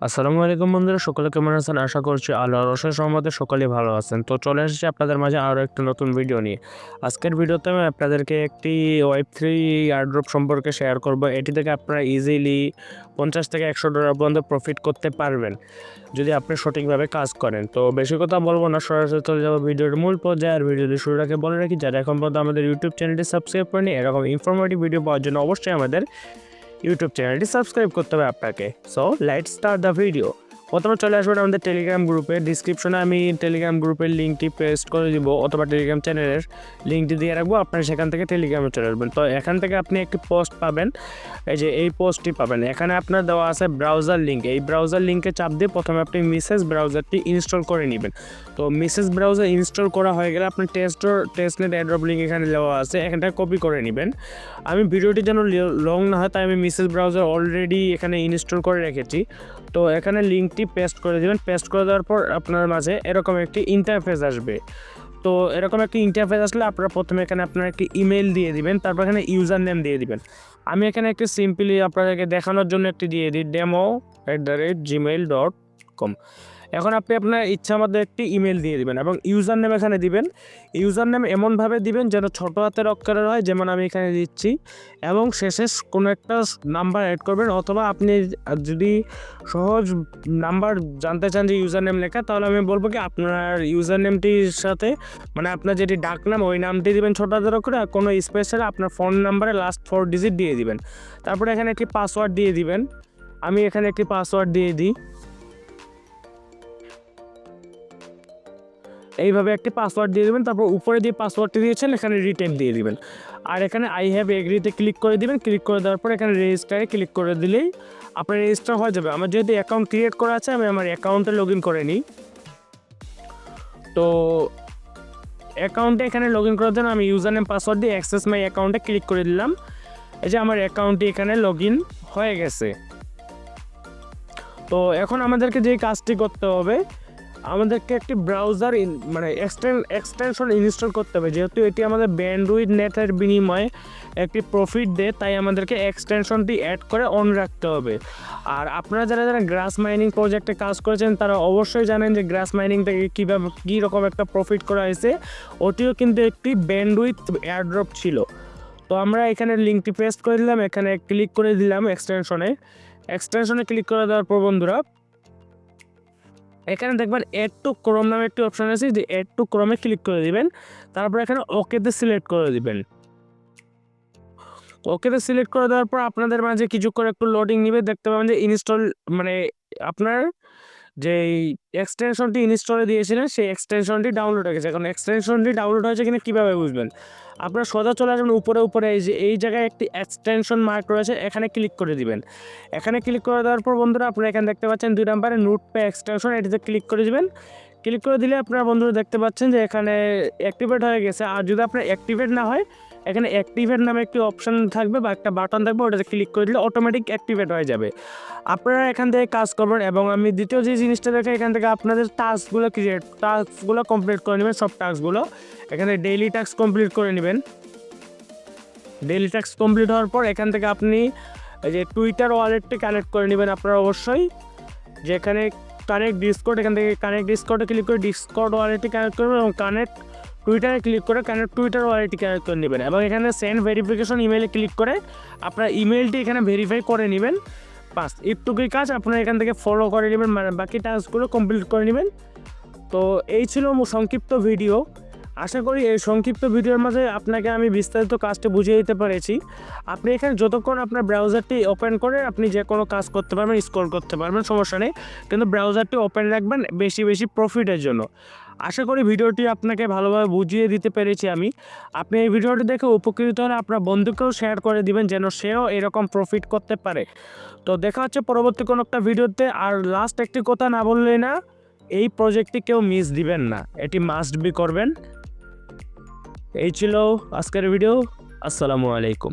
আসসালামু আলাইকুম বন্ধুরা, সকলে কেমন আছেন? আশা করছি আল্লাহর অশেষ রহমতে সকলেই ভালো আছেন। তো চলে এসেছি আপনাদের মাঝে আরও একটা নতুন ভিডিও নিয়ে। আজকের ভিডিওতে আমি আপনাদেরকে একটি Web3 এয়ারড্রপ সম্পর্কে শেয়ার করব। এটি থেকে আপনারা ইজিলি $50 থেকে $100 পর্যন্ত প্রফিট করতে পারবেন যদি আপনি সঠিকভাবে কাজ করেন। তো বেশি কথা বলবো না, সরাসরি চলে যাবো ভিডিওর মূল পর্যায়ে। আর ভিডিওটি শুরুর আগে বলে রাখি, যারা এখন পর্যন্ত আমাদের ইউটিউব চ্যানেলটি সাবস্ক্রাইব করেনি, এরকম ইনফরমেটিভ ভিডিও পাওয়ার জন্য অবশ্যই আমাদের ইউটিউব চ্যানেলটি সাবস্ক্রাইব করতে হবে আপনাকে। So let's start the video. প্রথমে চলে আসবেন আমাদের টেলিগ্রাম গ্রুপে। ডিসক্রিপশনে আমি টেলিগ্রাম গ্রুপের লিঙ্কটি পেস্ট করে দিব, অথবা টেলিগ্রাম চ্যানেলের লিঙ্কটি দিয়ে রাখবো, আপনারা সেখান থেকে টেলিগ্রামে চলে আসবেন। তো এখান থেকে আপনি একটি পোস্ট পাবেন, এই যে এই পোস্টটি পাবেন। এখানে আপনার দেওয়া আছে ব্রাউজার লিঙ্ক। এই ব্রাউজার লিঙ্কে চাপ দিয়ে প্রথমে আপনি মিসেস ব্রাউজারটি ইনস্টল করে নেবেন। তো মিসেস ব্রাউজার ইনস্টল করা হয়ে গেলে আপনি টেস্টনেট এয়ারড্রপ লিঙ্ক এখানে দেওয়া আছে, এখানটা কপি করে নেবেন। আমি ভিডিওটি যেন লং না হয় তাই আমি মিসেস ব্রাউজার অলরেডি এখানে ইনস্টল করে রেখেছি। তো এখানে লিঙ্কটি পেস্ট করে দেবেন। পেস্ট করে দেওয়ার পর আপনার মাঝে এরকম একটি ইন্টারফেস আসবে। তো এরকম একটি ইন্টারফেস আসলে আপনারা প্রথমে এখানে আপনার একটি ইমেল দিয়ে দিবেন, তারপর এখানে ইউজার নেম দিয়ে দিবেন। আমি এখানে একটি সিম্পলি আপনাদেরকে দেখানোর জন্য একটি দিয়ে দিই, demo@gmail.com। এখন আপনি আপনার ইচ্ছা মতো একটি ইমেল দিয়ে দিবেন এবং ইউজার নেম এখানে দিবেন। ইউজার নেম এমনভাবে দিবেন যেন ছোটো হাতের অক্ষরের হয়, যেমন আমি এখানে দিচ্ছি, এবং শেষে কোনো একটা নাম্বার অ্যাড করবেন। অথবা আপনি যদি সহজ নাম্বার জানতে চান যে ইউজার নেম লেখা, তাহলে আমি বলবো কি আপনার ইউজার নেমটির সাথে মানে আপনার যেটি ডাক নাম ওই নামটি দিবেন ছোটো হাতের অক্ষরে, আর কোনো স্পেশাল আপনার ফোন নাম্বারে লাস্ট 4 ডিজিট দিয়ে দিবেন। তারপরে এখানে একটি পাসওয়ার্ড দিয়ে দিবেন। আমি এখানে একটি পাসওয়ার্ড দিয়ে দিই। এইভাবে একটি পাসওয়ার্ড দিয়ে দেবেন। তারপর উপরে যে পাসওয়ার্ডটি দিয়েছেন এখানে রিটেন দিয়ে দিবেন। আর এখানে আই হ্যাভ এগ্রিতে ক্লিক করে দিবেন। ক্লিক করে দেওয়ার পর এখানে রেজিস্টারে ক্লিক করে দিলেই আপনার রেজিস্টার হয়ে যাবে। আমার যেহেতু অ্যাকাউন্ট ক্রিয়েট করা আছে, আমি আমার অ্যাকাউন্টে লগ ইন করে নিই। তো অ্যাকাউন্টে এখানে লগ ইন করার জন্য আমি ইউজার নেম পাসওয়ার্ড দিয়ে অ্যাক্সেস মাই অ্যাকাউন্টে ক্লিক করে দিলাম। এই যে আমার অ্যাকাউন্টটি এখানে লগ ইন হয়ে গেছে। তো এখন আমাদেরকে যে কাজটি করতে হবে, আমাদেরকে একটি ব্রাউজার মানে এক্সটেনশন ইনস্টল করতে হবে। যেহেতু এটি আমাদের ব্যান্ডউইথ নেটের বিনিময়ে একটি প্রফিট দেয়, তাই আমাদেরকে এক্সটেনশনটি অ্যাড করে অন রাখতে হবে। আর আপনারা যারা যারা গ্রাস মাইনিং প্রজেক্টে কাজ করেছেন তারা অবশ্যই জানেন যে গ্রাস মাইনিং থেকে কীভাবে কী রকম একটা প্রফিট করা হয়েছে। ওটিও কিন্তু একটি ব্যান্ডউইথ এয়ারড্রপ ছিল। তো আমরা এখানে লিঙ্কটি পেস্ট করে দিলাম, এখানে ক্লিক করে দিলাম এক্সটেনশনে ক্লিক করে দেওয়ার পর বন্ধুরা এখানে দেখবেন অ্যাড টু ক্রোম নামে একটি অপশান আছে, যে অ্যাড টু ক্রোমে ক্লিক করে দিবেন। তারপর এখানে ওকেতে সিলেক্ট করে দিবেন। ওকেতে সিলেক্ট করে দেওয়ার পর আপনাদের মাঝে কিছুক্ষণ একটু লোডিং নেবে, দেখতে পাবেন যে ইনস্টল মানে আপনার যেই এক্সটেনশনটি ইনস্টলে দিয়েছিলেন সেই এক্সটেনশনটি ডাউনলোড হয়ে গেছে। এখন এক্সটেনশনটি ডাউনলোড হয়েছে কিনা কীভাবে বুঝবেন? আপনার সোজা চলে আসবেন উপরে এই জায়গায় একটি এক্সটেনশন মার্ক রয়েছে, এখানে ক্লিক করে দিবেন। এখানে ক্লিক করে দেওয়ার পর বন্ধুরা আপনারা এখানে দেখতে পাচ্ছেন 2 নম্বরে নোটপ্যাড এক্সটেনশন, এটিতে ক্লিক করে দিবেন। ক্লিক করে দিলে আপনারা বন্ধুরা দেখতে পাচ্ছেন যে এখানে অ্যাক্টিভেট হয়ে গেছে। আর যদি আপনার অ্যাক্টিভেট না হয়, এখানে অ্যাক্টিভেট নামে একটি অপশান থাকবে বা একটা বাটন থাকবে, ওটাতে ক্লিক করে দিলে অটোমেটিক অ্যাক্টিভেট হয়ে যাবে। আপনারা এখান থেকে কাজ করবেন। এবং আমি দ্বিতীয় যে জিনিসটা দেখে, এখান থেকে আপনাদের টাস্কগুলো কমপ্লিট করে নেবেন। সব টাস্কগুলো এখানে ডেইলি টাস্ক কমপ্লিট করে নেবেন। ডেইলি টাস্ক কমপ্লিট হওয়ার পর এখান থেকে আপনি এই যে টুইটার ওয়ালেটটি কানেক্ট করে নেবেন আপনারা অবশ্যই। যেখানে কানেক্ট ডিসকর্ড, এখান থেকে কানেক্ট ডিসকর্ডে ক্লিক করে ডিসকর্ড ওয়ালেটটি কানেক্ট করবেন এবং কানেক্ট টুইটারে ক্লিক করে কানেক্ট টুইটার ওয়ালেটটি কানেক্ট করে নেবেন। এবং এখানে সেন্ড ভেরিফিকেশন ইমেলে ক্লিক করে আপনার ইমেলটি এখানে ভেরিফাই করে নেবেন। বাস একটুকুই কাজ, আপনারা এখান থেকে ফলো করে নেবেন, মানে বাকি টাস্কগুলো কমপ্লিট করে নেবেন। তো এই ছিল সংক্ষিপ্ত ভিডিও। আশা করি এই সংক্ষিপ্ত ভিডিওর মাঝে আপনাকে আমি বিস্তারিত কাজটি বুঝিয়ে দিতে পেরেছি। আপনি এখানে যতক্ষণ আপনার ব্রাউজারটি ওপেন করে আপনি যে কোনো কাজ করতে পারবেন, স্ক্রল করতে পারবেন, সমস্যা নেই। কিন্তু ব্রাউজারটি ওপেন রাখবেন বেশি প্রফিটের জন্য। আশা করি ভিডিওটি আপনাকে ভালোভাবে বুঝিয়ে দিতে পেরেছি আমি। আপনি এই ভিডিওটি দেখে উপকৃত হলে আপনার বন্ধুকেও শেয়ার করে দিবেন, যেন সেও এরকম প্রফিট করতে পারে। তো দেখা হচ্ছে পরবর্তী কোনো একটা ভিডিওতে। আর লাস্ট একটি কথা না বললেই না, এই প্রজেক্টটি কেউ মিস দিবেন না, এটি মাস্ট বি করবেন। এই ছিল আজকের ভিডিও। আসসালামু আলাইকুম।